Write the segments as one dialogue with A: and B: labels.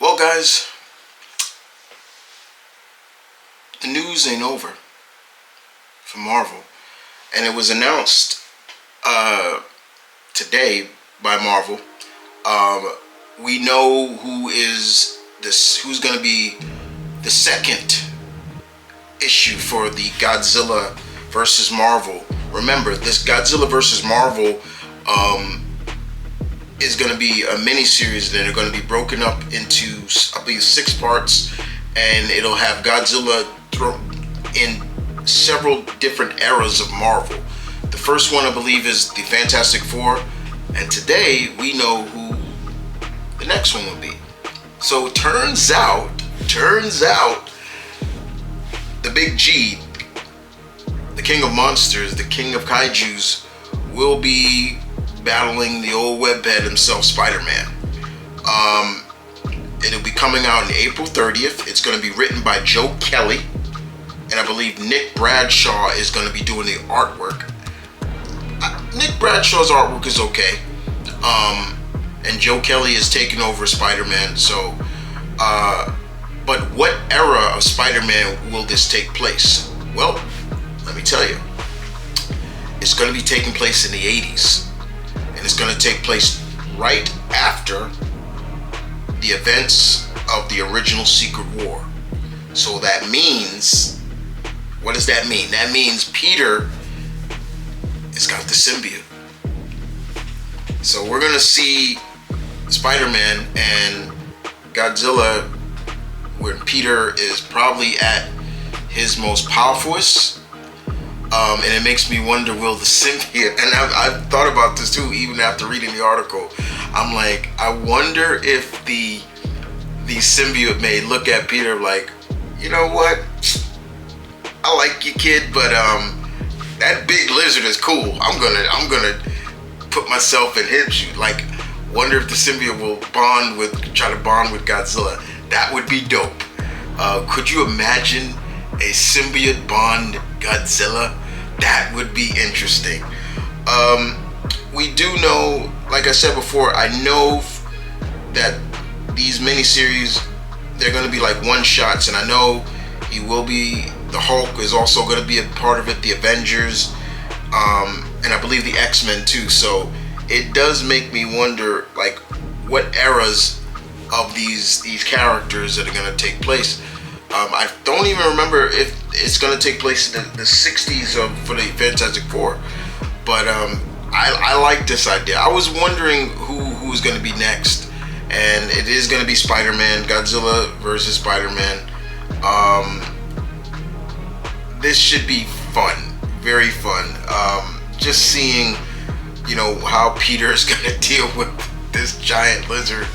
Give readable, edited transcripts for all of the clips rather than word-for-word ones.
A: Well, guys, the news ain't over for Marvel, and it was announced today by Marvel. We know who's going to be the second issue for the Godzilla versus Marvel. Remember, this Godzilla versus Marvel is going to be a mini-series that are going to be broken up into, I believe, 6 parts, and it'll have Godzilla in several different eras of Marvel. The first one, I believe, is the Fantastic Four, and today we know who the next one will be. So turns out, the Big G, the King of Monsters, the King of Kaijus, will be battling the old webhead himself, Spider-Man. It'll be coming out on April 30th. It's going to be written by Joe Kelly, and I believe Nick Bradshaw is going to be doing the artwork. Nick Bradshaw's artwork is okay, and Joe Kelly is taking over Spider-Man. So, but what era of Spider-Man will this take place? Well, let me tell you. It's going to be taking place in the 80s. And it's going to take place right after the events of the original Secret War. So that means, what does that mean? That means Peter has got the symbiote. So we're going to see Spider-Man and Godzilla when Peter is probably at his most powerfulest. And it makes me wonder, will the symbiote, and I've thought about this too, even after reading the article. I'm like, I wonder if the symbiote may look at Peter like, you know what? I like you, kid, but that big lizard is cool. I'm gonna put myself in his shoes. Like, wonder if the symbiote will try to bond with Godzilla. That would be dope. Could you imagine a symbiote bond Godzilla? That would be interesting. We do know, like I said before, I know that these miniseries, they're going to be like one-shots, and I know the Hulk is also going to be a part of it, the Avengers, and I believe the X-Men too. So it does make me wonder, like, what eras of these characters that are going to take place. I don't even remember if it's going to take place in the 60s for the Fantastic Four, but I like this idea. I was wondering who's going to be next, and it is going to be Spider-Man, Godzilla versus Spider-Man. This should be fun, very fun. Just seeing, how Peter is going to deal with this giant lizard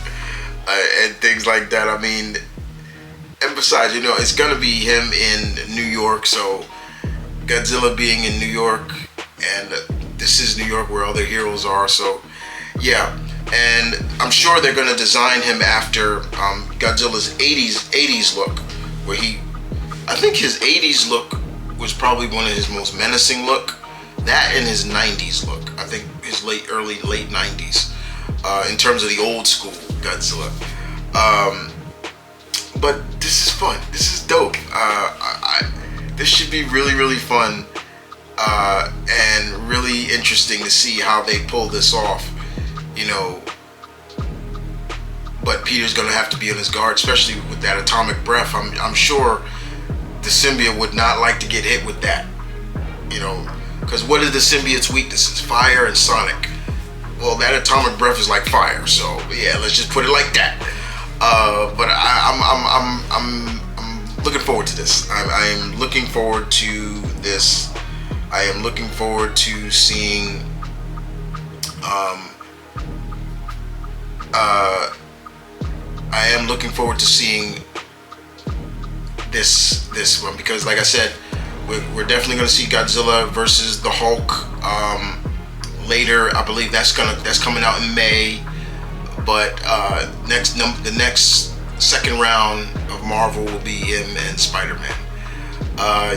A: and things like that. I mean, and besides, it's gonna be him in New York, so Godzilla being in New York, and this is New York where all the heroes are, so yeah. And I'm sure they're gonna design him after Godzilla's 80s look, where I think his 80s look was probably one of his most menacing look. That and his 90s look, I think his late 90s, in terms of the old school Godzilla. But this is fun. This is dope. This should be really, really fun and really interesting to see how they pull this off. But Peter's gonna have to be on his guard, especially with that atomic breath. I'm sure the symbiote would not like to get hit with that. Because what are the symbiote's weaknesses? Fire and sonic. Well, that atomic breath is like fire. So yeah, let's just put it like that. But I'm looking forward to this. I am looking forward to this. I am looking forward to seeing I am looking forward to seeing this one, because like I said, we're definitely going to see Godzilla versus the Hulk later. I believe that's coming out in May. But the next second round of Marvel will be him and Spider-Man.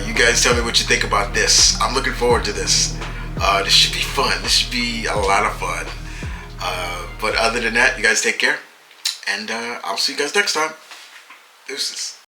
A: You guys tell me what you think about this. I'm looking forward to this. This should be fun. This should be a lot of fun. But other than that, you guys take care. And I'll see you guys next time. Deuces.